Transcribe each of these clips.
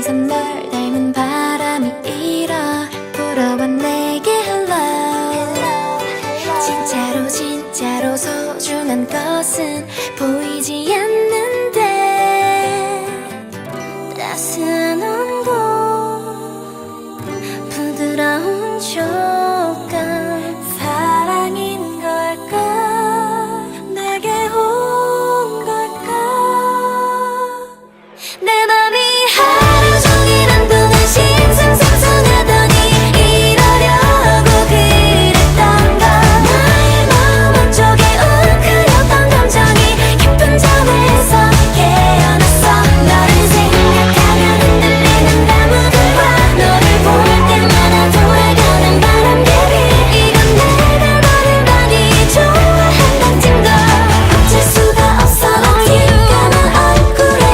어디선 널 닮은 바람이 일어 불어와 내게 hello. 진짜로 진짜로 소중한 것은 보이지 않는데 따스한 온도 부드러운 촉감 사랑인 걸까 내게 온 걸까 내 맘이 하루 종일 한동안 싱숭생숭하더니 이러려고 그랬던가 나의 마음 한쪽에 웅크렸던 감정이 깊은 잠에서 깨어났어 너를 생각하면 흔들리는 나무들과 너를 볼 때마다 돌아가는 바람개비 이건 내가 너를 많이 좋아한다는 증거 어쩔 수가 없어 어떻게 까만 얼굴에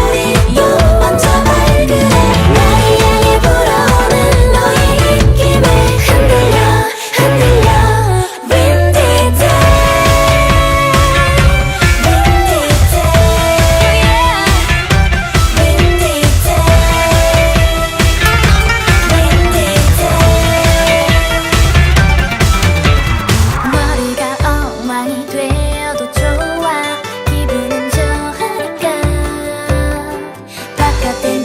우리 또 먼저 발그레 나를 향해 불어오는 너의 입김에 흔들려 흔들려 Windy day Windy day Windy day 머리가 엉망이 되어도 좋아 기분은 좋으니까 바깥에